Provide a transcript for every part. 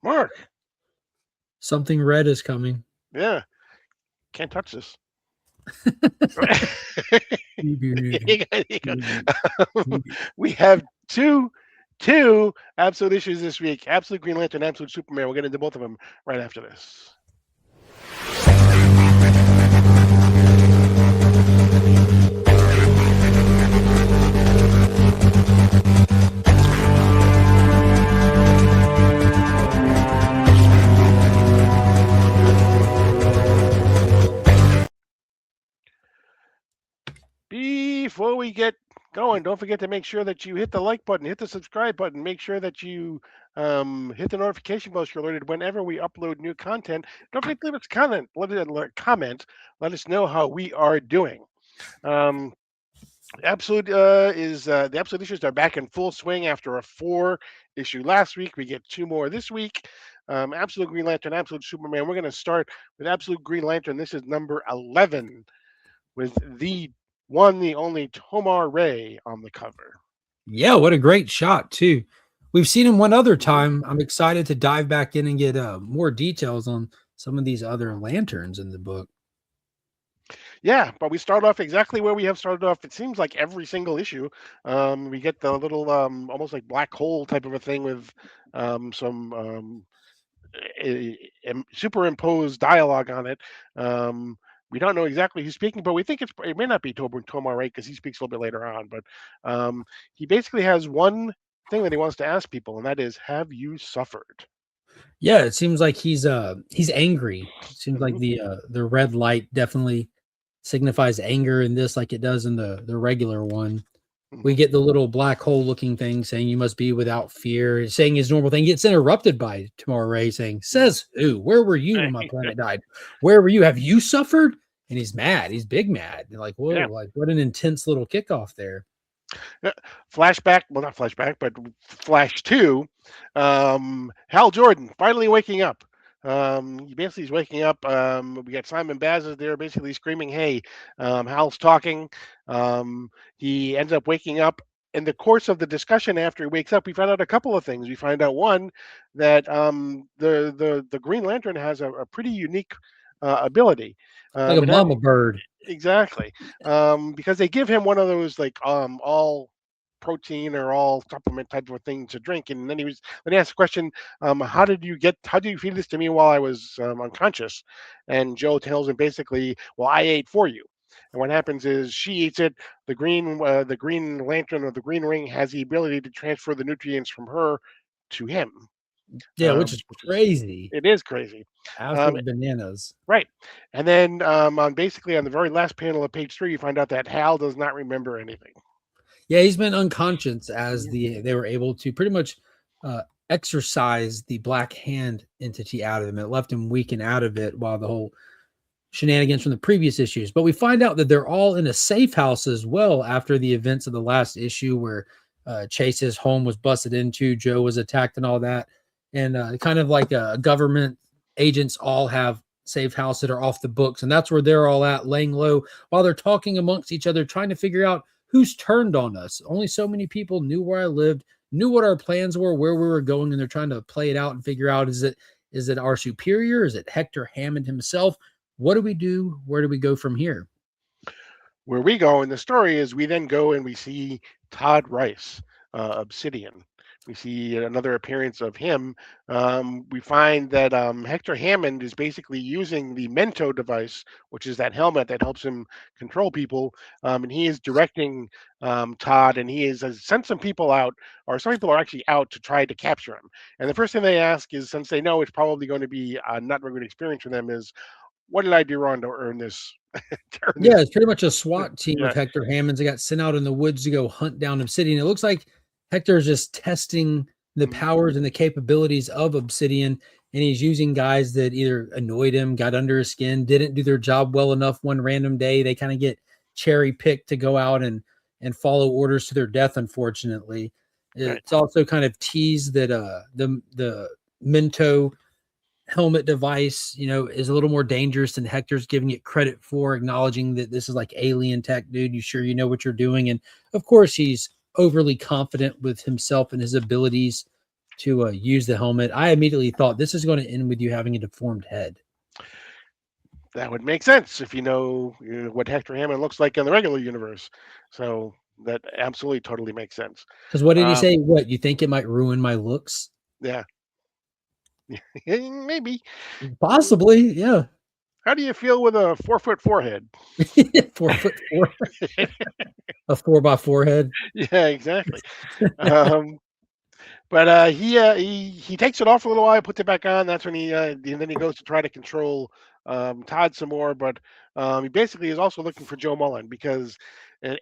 Mark. Something red is coming. Yeah, can't touch this. We have two absolute issues this week. Absolute Green Lantern, Absolute Superman. We'll get into both of them right after this. Before we get going, don't forget to make sure that you hit the like button, hit the subscribe button, make sure that you hit the notification bell so you're alerted whenever we upload new content. Don't forget to leave us a comment. Let us know how we are doing. Um, Absolute is the Absolute issues are back in full swing after a 4 issue last week. We get 2 more this week. Absolute Green Lantern, Absolute Superman. We're going to start with Absolute Green Lantern. This is number 11 with the one, the only Tomar Ray on the cover. Yeah, what a great shot too. We've seen him one other Mhm. time. I'm excited to dive back in and get more details on some of these other lanterns in the book. Yeah, but we start off exactly where we have started off. It seems like every single issue, we get the little almost like black hole type of a thing with some superimposed dialogue on it. Um, we don't know exactly who's speaking, but we think it may not be Tomar Ray because he speaks a little bit later on. But he basically has one thing that he wants to ask people, and that is, "Have you suffered?" Yeah, it seems like he's angry. It seems like Mhm, the red light definitely signifies anger in this, like it does in the regular one. We mhm. get the little black hole looking thing saying you must be without fear, saying his normal thing. Gets interrupted by Tomorrow Ray saying, "Says who? Where were you when my planet died? Where were you? Have you suffered?" And he's mad. He's big mad. And like, whoa, Yeah. like what an intense little kickoff there. Uh, Flashback, well, not flashback, but Flash 2. Hal Jordan finally waking up. He basically is waking up. We got Simon Baz is there basically screaming, "Hey!" Hal's talking. He ends up waking up. In the course of the discussion after he wakes up, we find out a couple of things. We find out one that the Green Lantern has a pretty unique ability. Like a It has mama bird. Exactly. Because they give him one of those like all protein or all supplement type of thing to drink, and then he asked the question, how did you feed this to me while I was unconscious? And Joe tells him basically, well, I ate for you. And what happens is she eats it. The Green Lantern or the Green Ring has the ability to transfer the nutrients from her to him, Yeah, which is which is crazy. it is crazy. Um, Absolutely bananas. Right. And then on the very last panel of page 3, you find out that Hal does not remember anything. Yeah, he's been unconscious as Mhm. they were able to pretty much uh, exorcise the black hand entity out of him. It left him weak and out of it while the whole shenanigans from the previous issues. But we find out that they're all in a safe house as well after the events of the last issue where Chase's home was busted into, Joe was attacked, and all that. And kind of like government agents all have safe houses that are off the books. And that's where they're all at, laying low while they're talking amongst each other, trying to figure out who's turned on us. Only so many people knew where I lived, knew what our plans were, where we were going, and they're trying to play it out and figure out is it our superior? Is it Hector Hammond himself? What do we do? Where do we go from here? Where we go in the story is we then go and we see Todd Rice, Obsidian. We see another appearance of him. We find that Hector Hammond is basically using the Mento device, which is that helmet that helps him control people. And he is directing Todd, and has sent some people out, or some people are actually out to try to capture him. And the first thing they ask is, since they know it's probably going to be a not very good experience for them, is, what did I do wrong to earn this? To earn Yeah, this? it's pretty much a SWAT team of Yeah. Hector Hammonds. They got sent out in the woods to go hunt down Obsidian. It looks like Hector's just testing the Mhm. powers and the capabilities of Obsidian, and he's using guys that either annoyed him, got under his skin, didn't do their job well enough one random day. They kind of get cherry picked to go out and follow orders to their death. Unfortunately, Right. it's also kind of teased that the Minto helmet device, is a little more dangerous than Hector's giving it credit for, acknowledging that this is like alien tech, dude. You sure you know what you're doing? And of course, he's overly confident with himself and his abilities to use the helmet, I immediately thought this is going to end with you having a deformed head. That would make sense if you know what Hector Hammond looks like in the regular universe. So that absolutely totally makes sense. Because what did he Um, say? What, you think it might ruin my looks? yeah, maybe. Possibly, yeah. How do you feel with a 4-foot forehead? 4'4", a 4x4 head. Yeah, exactly. Um, but he takes it off for a little while, puts it back on. That's when and then he goes to try to control Todd some more. But he basically is also looking for Joe Mullen because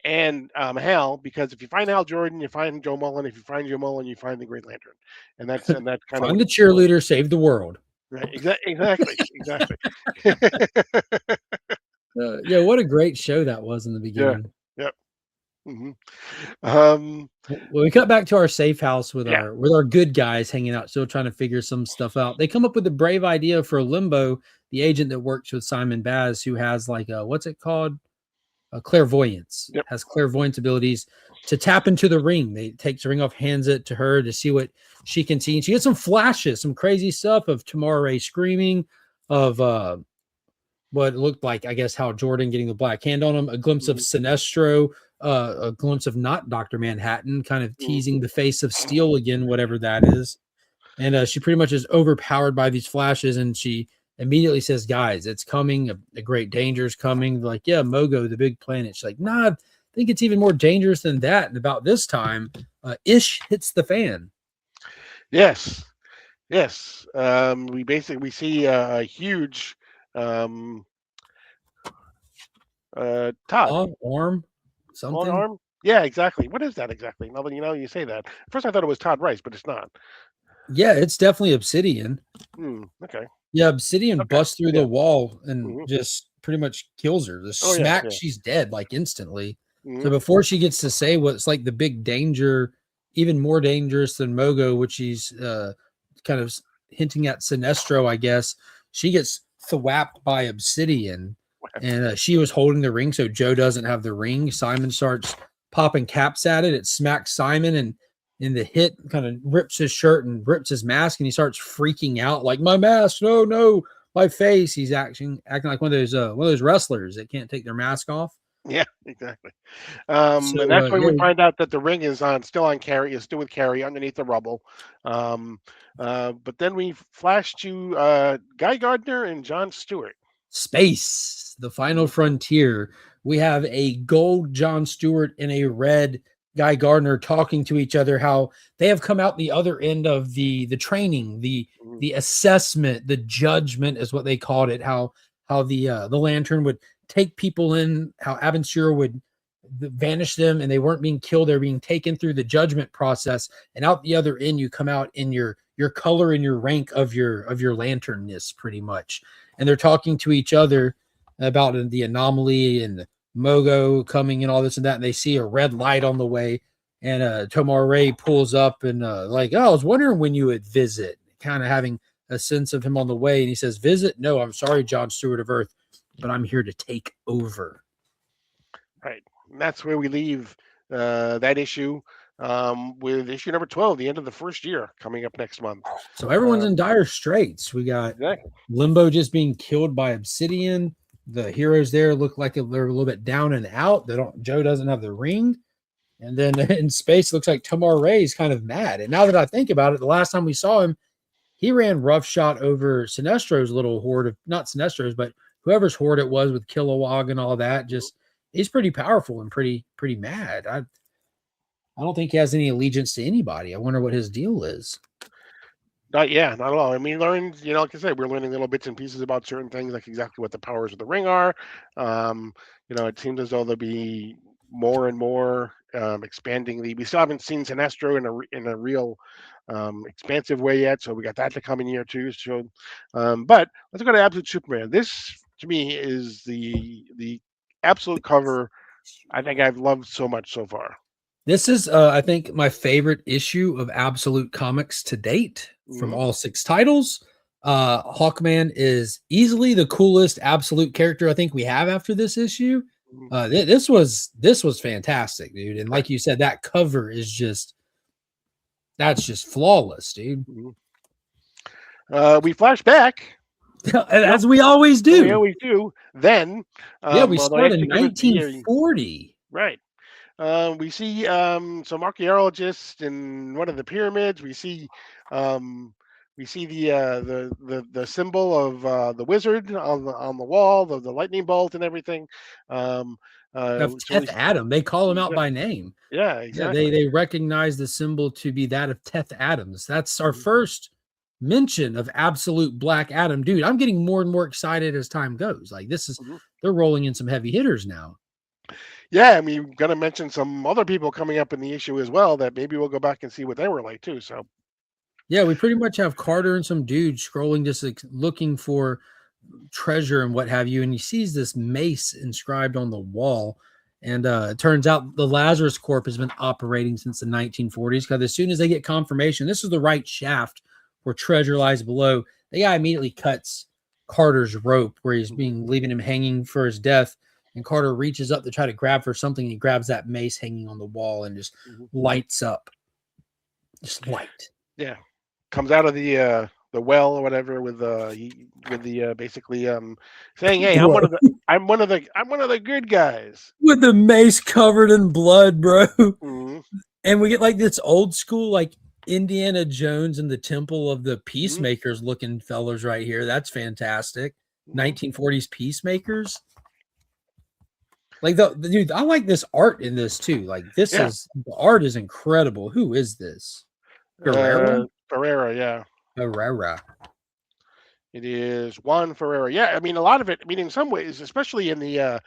and Hal, because if you find Hal Jordan, you find Joe Mullen. If you find Joe Mullen, you find the Green Lantern, and that's kind of what Find the cheerleader, save the world. right. Exactly. Yeah, what a great show that was in the Yeah. beginning. Yep. Hmm. Um, Well, we cut back to our safe house with Yeah. our good guys hanging out, still trying to figure some stuff out. They come up with the brave idea for Limbo, the agent that works with Simon Baz, who has like a, what's it called? A clairvoyance. Yep. Has clairvoyance abilities to tap into the ring. They take the ring off, hands it to her to see what she can see. And she gets some flashes, some crazy stuff of Tamara Ray screaming, of what looked like, I guess, Hal Jordan getting the black hand on him, a glimpse of Sinestro, a glimpse of not Dr. Manhattan, kind of teasing the face of steel again, whatever that is. And she pretty much is overpowered by these flashes, and she immediately says, guys, it's coming, a great danger is coming. They're like, yeah, Mogo, the big planet. She's like, nah, I think it's even more dangerous than that. And about this time, Ish hits the fan. Yes. We see a huge Todd Arm, long something. arm. Yeah, exactly. What is that exactly? Now that you say that. First, I thought it was Todd Rice, but it's not. Yeah, it's definitely Obsidian. Okay. Yeah, Obsidian busts through the wall and just pretty much kills her. The smack, she's dead like instantly. So before she gets to say what's like the big danger, even more dangerous than Mogo, which he's kind of hinting at Sinestro, I guess, she gets thwapped by Obsidian. And she was holding the ring, so Joe doesn't have the ring. Simon starts popping caps at it. It smacks Simon, and in the hit kind of rips his shirt and rips his mask, and he starts freaking out like, my mask, no, my face. He's acting like one of those wrestlers that can't take their mask off. Yeah, exactly. And that's when we find out that the ring is still on Carrie, is still with Carrie underneath the rubble. But then we flash to Guy Gardner and John Stewart. Space, the final frontier. We have a gold John Stewart and a red Guy Gardner talking to each other, how they have come out the other end of the training, the assessment, the judgment is what they called it, how the Lantern would take people in, how Aventura would vanish them, and they weren't being killed, they're being taken through the judgment process, and out the other end you come out in your color and your rank of your lanternness, pretty much. And they're talking to each other about the anomaly and Mogo coming and all this and that, and they see a red light on the way, and Tomar Ray pulls up and like, oh, I was wondering when you would visit, kind of having a sense of him on the way, and he says, visit? No, I'm sorry, John Stewart of Earth, but I'm here to take over. Right. And that's where we leave that issue with issue number 12, the end of the first year, coming up next month. So everyone's in dire straits. We got Limbo just being killed by Obsidian. The heroes there look like they're a little bit down and out. Joe doesn't have the ring. And then in space, it looks like Tomar Ray is kind of mad. And now that I think about it, the last time we saw him, he ran roughshod over Sinestro's little horde of, not Sinestro's, but whoever's horde it was with Kilowog and all that. Just, he's pretty powerful and pretty mad. I don't think he has any allegiance to anybody. I wonder what his deal is. Not at all. I mean, learned, like I said, we're learning little bits and pieces about certain things, like exactly what the powers of the ring are. It seems as though there'll be more and more expanding we still haven't seen Sinestro in a real expansive way yet, so we got that to come in year 2. So, but let's go to Absolute Superman. This, to me, is the absolute cover I think I've loved so much so far. This is, I think, my favorite issue of Absolute Comics to date from all 6 titles. Hawkman is easily the coolest Absolute character I think we have after this issue. This was fantastic, dude. And like you said, that cover is just That's just flawless, dude. We flash back. As we always do. We always do. Then, yeah, we although I start have in to give it the year, 1940. right. We see some archaeologists in one of the pyramids. Um, we see the symbol of the wizard on the wall, the lightning bolt and everything. Um, Of so we Teth Adam. They call him out yeah, by name. yeah, Yeah, exactly. they recognize the symbol to be that of Teth Adams. That's our Mhm, first mention of absolute Black Adam. Dude, I'm getting more and more excited as time goes. Like this is mhm. they're rolling in some heavy hitters now. Yeah, I mean, gonna mention some other people coming up in the issue as well that maybe we'll go back and see what they were like too. So Yeah, we pretty much have Carter and some dude scrolling, just like, looking for treasure and what have you. And he sees this mace inscribed on the wall. And it turns out the Lazarus Corp has been operating since the 1940s because as soon as they get confirmation, this is the right shaft where treasure lies below, the guy immediately cuts Carter's rope where he's leaving him hanging for his death. And Carter reaches up to try to grab for something. And he grabs that mace hanging on the wall and just lights up. Just light. yeah, comes out of the well or whatever with the basically saying, "Hey, Bro. I'm one of the good guys." With the mace covered in blood, bro. Mhm, And we get like this old school, like Indiana Jones and the Temple of the mhm, Peacemakers looking fellas right here. That's fantastic. mhm. 1940s Peacemakers. Like the dude, I like this art in this too. Like this Yeah, is the art is incredible. Who is this? Guerrero? Ferreira. Yeah, Guerrera. it is Juan Ferreira. Yeah, I mean a lot of it. I mean in some ways, especially in the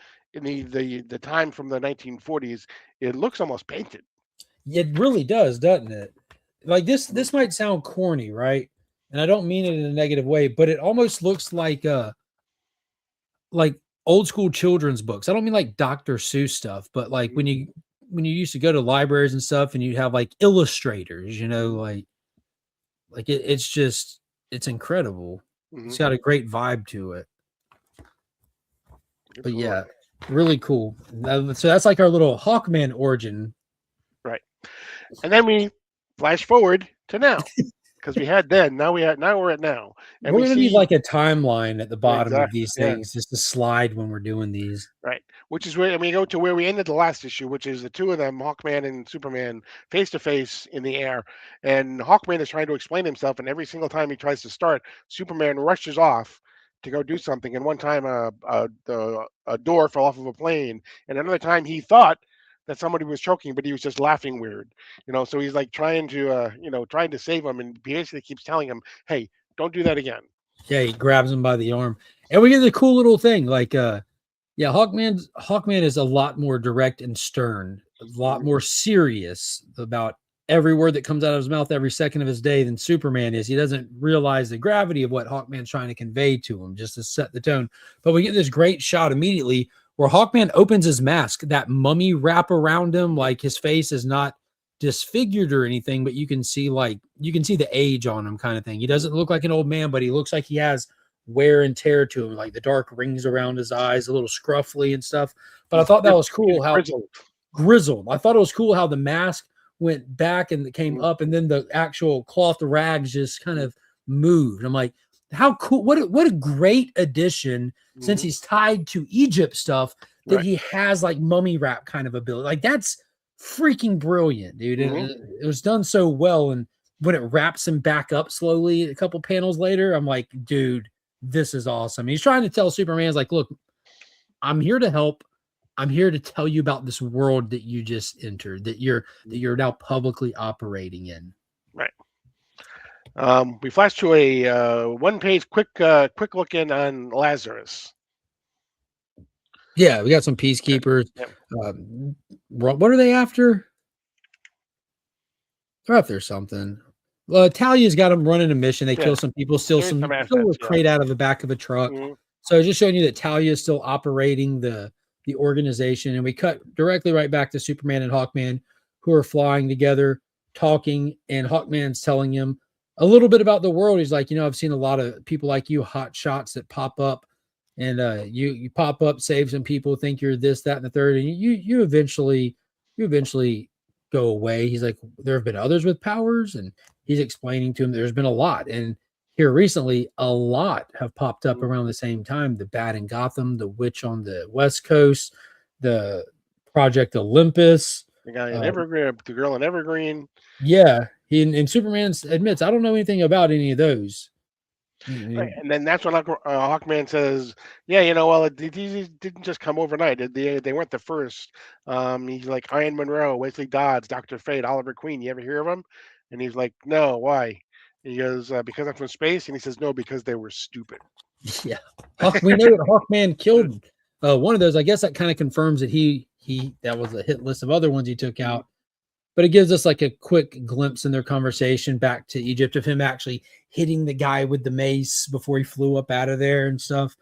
time from the 1940s, it looks almost painted. It really does, doesn't it? Like this Mhm, this might sound corny, right? And I don't mean it in a negative way, but it almost looks like old school children's books. I don't mean like Dr. Seuss stuff, but like mhm, when you used to go to libraries and stuff and you have like illustrators, mhm, like it's just it's incredible. It's mhm. got a great vibe to it. But Absolutely yeah, really cool. So that's like our little Hawkman origin. right. And then we flash forward to now because we had then. Now we're at now, and We're we gonna need see like a timeline at the bottom of exactly these yeah. things just to slide when we're doing these. Right, which is where and we go to where we ended the last issue, which is the two of them, Hawkman and Superman, face to face in the air. And Hawkman is trying to explain himself, and every single time he tries to start, Superman rushes off to go do something. And one time, a door fell off of a plane, and another time he thought that somebody was choking, but he was just laughing weird, you know. So he's like trying to save him, and he basically keeps telling him, "Hey, don't do that again." Yeah, he grabs him by the arm. And we get the cool little thing, like yeah, Hawkman is a lot more direct and stern, a lot Mhm. more serious about every word that comes out of his mouth every second of his day than Superman is. He doesn't realize the gravity of what Hawkman's trying to convey to him, just to set the tone. But we get this great shot immediately where Hawkman opens his mask, that mummy wrap around him, like his face is not disfigured or anything, but you can see the age on him, kind of thing. He doesn't look like an old man, but he looks like he has wear and tear to him, like the dark rings around his eyes, a little scruffy and stuff. But I thought that was He's cool how grizzled. grizzled. I thought it was cool how the mask went back and it came Mhm. up, and then the actual cloth rags just kind of moved. I'm like, how cool! What a great addition since Mhm. he's tied to Egypt stuff that Right. he has like mummy wrap kind of ability. Like that's freaking brilliant, dude. Mhm. It was done so well, and when it wraps him back up slowly a couple panels later, I'm like, dude, this is awesome. He's trying to tell Superman's like, look, I'm here to help. I'm here to tell you about this world that you just entered, that you're now publicly operating in. Right. We flash to a one-page quick look in on Lazarus. Yeah, we got some peacekeepers. Yep. What are they after? They're after something. Talia's got them running a mission. They Yeah. kill some people, steal There's some steal assets. a Yeah. crate out of the back of a truck. Mhm. So just showing you that Talia is still operating the organization, and we cut directly right back to Superman and Hawkman, who are flying together, talking, and Hawkman's telling him a little bit about the world. He's like, I've seen a lot of people like you, hot shots that pop up, and you pop up, save some people, think you're this, that, and the third, and you eventually go away. He's like, there have been others with powers, and he's explaining to him there's been a lot. And here recently, a lot have popped up Mm. around the same time. The Bat in Gotham, the Witch on the West Coast, the Project Olympus. The guy in Uh, Evergreen, the girl in Evergreen. yeah, he and Superman admits, I don't know anything about any of those. Right, and then that's when Hawkman says, "Yeah, well, these didn't just come overnight. They weren't the first." He's like Ian Monroe, Wesley Dodds, Doctor Fate, Oliver Queen. You ever hear of them? And he's like, "No, why?" He goes, "Because I'm from space." And he says, "No, because they were stupid." Yeah, we know that Hawkman killed one of those. I guess that kind of confirms that he that was a hit list of other ones he took Mhm. out. But it gives us like a quick glimpse in their conversation back to Egypt of him actually hitting the guy with the mace before he flew up out of there and stuff.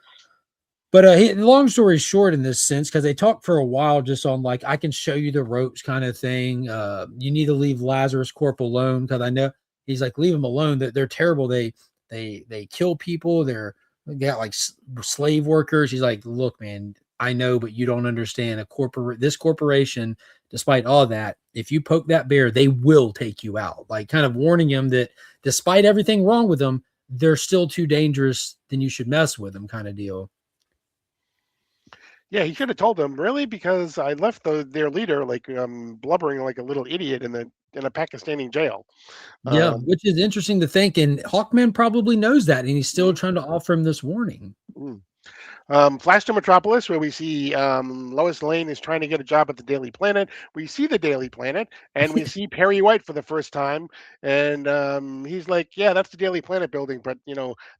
But long story short, in this sense, because they talked for a while just on like, I can show you the ropes kind of thing. You need to leave Lazarus Corp alone because I know he's like, leave him alone. That they're terrible. They kill people. They got like slave workers. He's like, look, man, I know, but you don't understand. This corporation, despite all that, if you poke that bear, they will take you out. Like, kind of warning him that despite everything wrong with them, they're still too dangerous. Then you should mess with them, kind of deal. Yeah, he should have told them, really, because I left their leader like blubbering like a little idiot in a Pakistani jail. Yeah, Um, which is interesting to think, and Hawkman probably knows that, and he's still mm, trying to offer him this warning. mm. Flash to Metropolis, where we see Lois Lane is trying to get a job at the Daily Planet. We see the Daily Planet, and we see Perry White for the first time. And he's like, "Yeah, that's the Daily Planet building, but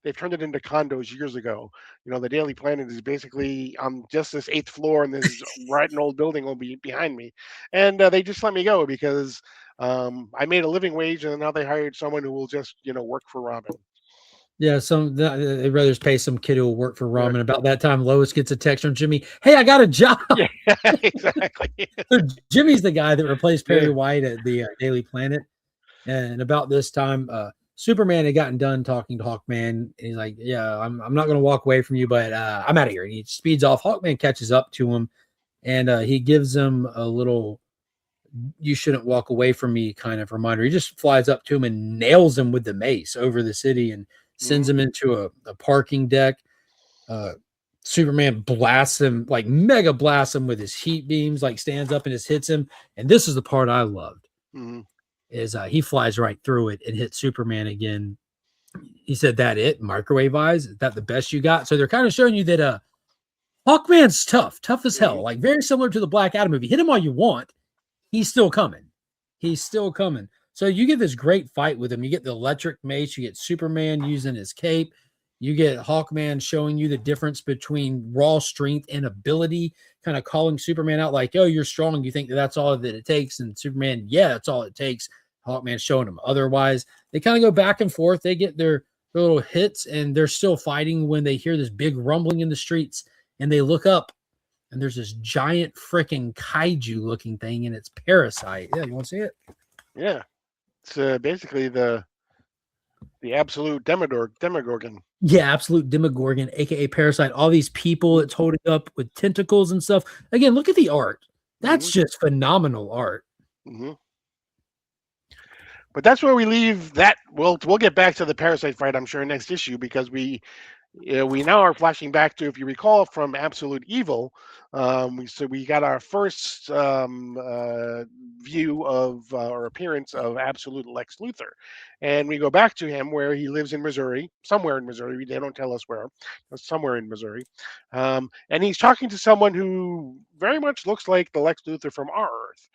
they've turned it into condos years ago. The Daily Planet is basically on just this eighth floor, and this rotten old building will be behind me. And they just let me go because I made a living wage, and now they hired someone who will just work for Robin." Yeah, they'd rather just pay some kid who will work for Yeah, ramen. About that time, Lois gets a text from Jimmy. Hey, I got a job. yeah, exactly. So Jimmy's the guy that replaced Yeah. Perry White at the Daily Planet. And about this time, Superman had gotten done talking to Hawkman. And he's like, "Yeah, I'm not going to walk away from you, but I'm out of here." And he speeds off. Hawkman catches up to him, and he gives him a little "you shouldn't walk away from me" kind of reminder. He just flies up to him and nails him with the mace over the city and sends Mhm. him into a parking deck. Uh, Superman blasts him, like mega blasts him with his heat beams, like stands up and just hits him. And this is the part I loved Mhm. is he flies right through it and hits Superman again. He said, "That it? Microwave eyes? Is that the best you got?" So they're kind of showing you that Hawkman's tough as hell, Mhm. like very similar to the Black Adam movie. Hit him all you want, he's still coming. He's still coming. So you get this great fight with him. You get the electric mace. You get Superman using his cape. You get Hawkman showing you the difference between raw strength and ability, kind of calling Superman out like, "Oh, you're strong. You think that's all that it takes?" And Superman, "Yeah, that's all it takes." Hawkman showing him otherwise. They kind of go back and forth. They get their little hits, and they're still fighting when they hear this big rumbling in the streets, and they look up and there's this giant freaking kaiju looking thing and it's Parasite. Yeah, you want to see it? Yeah, it's basically the absolute Demogorgon. Yeah, absolute Demogorgon, aka Parasite. All these people it's holding up with tentacles and stuff. Again, look at the art. That's Mhm. just phenomenal art. Mhm. But that's where we leave that. We'll get back to the Parasite fight, I'm sure, next issue, because we now are flashing back to, if you recall, from Absolute Evil. We got our first view of or appearance of Absolute Lex Luthor, and we go back to him where he lives in Missouri, somewhere in Missouri. They don't tell us where, but somewhere in Missouri, and he's talking to someone who very much looks like the Lex Luthor from our Earth.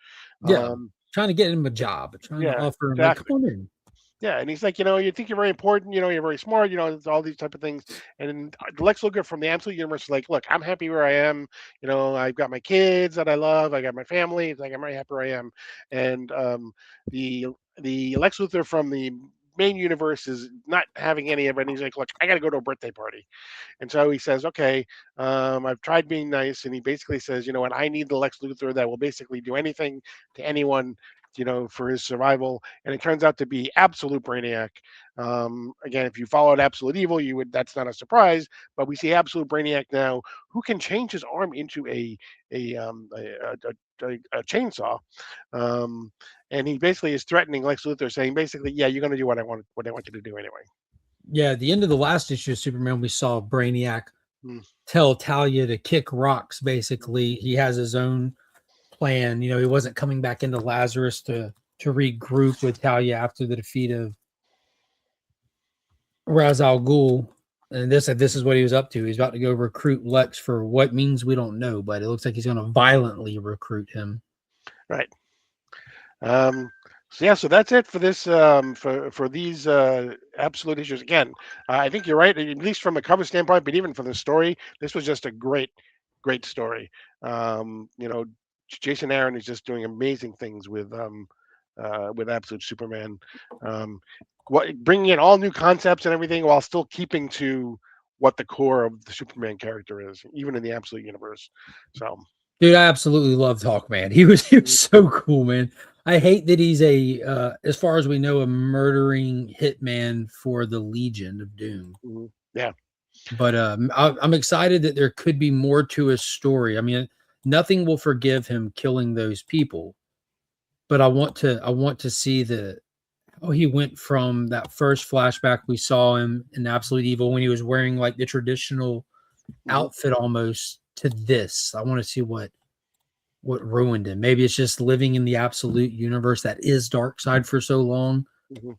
Yeah. Um, Trying to get him a job, trying to yeah, offer him like, exactly. come on in. Yeah, and he's like, you think you're very important, you're very smart, it's all these type of things. And Lex Luger from the Absolute Universe is like, look, I'm happy where I am. I've got my kids that I love, I got my family. It's like I'm very happy where I am. And the the Lex Luthor from the main universe is not having any of it. And he's like, look, I got to go to a birthday party. And so he says, okay, I've tried being nice. And he basically says, you know what, I need the Lex Luthor that will basically do anything to anyone, for his survival. And it turns out to be Absolute Brainiac. Again, if you followed Absolute Evil, that's not a surprise. But we see Absolute Brainiac now, who can change his arm into a a chainsaw, um, and he basically is threatening Lex Luthor, saying basically, "Yeah, you're going to do what I want you to do anyway." Yeah, at the end of the last issue of Superman, we saw Brainiac Mm, tell Talia to kick rocks. Basically, he has his own plan. You know, he wasn't coming back into Lazarus to regroup with Talia after the defeat of Ra's al Ghul. And this is what he was up to. He's about to go recruit Lex for what means we don't know, but it looks like he's going to violently recruit him. right. So yeah, so that's it for this for these absolute issues. Again, I think you're right, at least from a cover standpoint, but even for the story, this was just a great story. You know, Jason Aaron is just doing amazing things with Absolute Superman. Um, what bringing in all new concepts and everything while still keeping to what the core of the Superman character is, even in the Absolute universe. So. Dude, I absolutely loved Hawkman. He was so cool, man. I hate that he's as far as we know, a murdering hitman for the Legion of Doom. Yeah. But I'm excited that there could be more to his story. I mean, nothing will forgive him killing those people, but I want to see he went from that first flashback we saw him in Absolute Evil when he was wearing like the traditional Mhm. outfit almost to this. I want to see what ruined him. Maybe it's just living in the absolute universe that is Darkseid for so long, Mhm.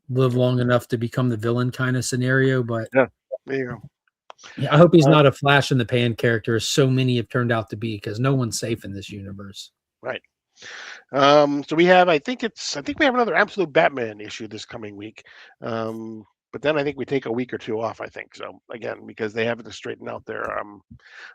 live long enough to become the villain kind of scenario. But Yeah. There you go. yeah, I hope he's Uh, not a flash in the pan character, as so many have turned out to be, because no one's safe in this universe. right. So I think we have another Absolute Batman issue this coming week. But then I think we take a week or two off. I think so again because they have to straighten out their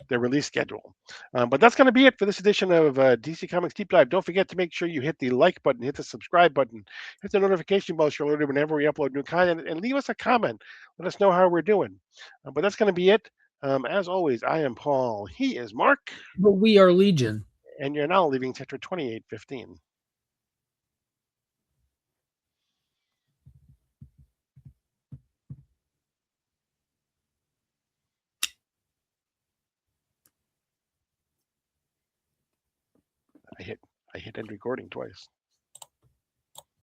release schedule. But that's going to be it for this edition of DC Comics Deep Dive. Don't forget to make sure you hit the like button, hit the subscribe button, hit the notification bell so you're alerted whenever we upload new content, and leave us a comment. Let us know how we're doing. But that's going to be it. As always, I am Paul. He is Mark, But we are Legion. and you're now leaving Tetra 2815. I hit I hit end recording twice.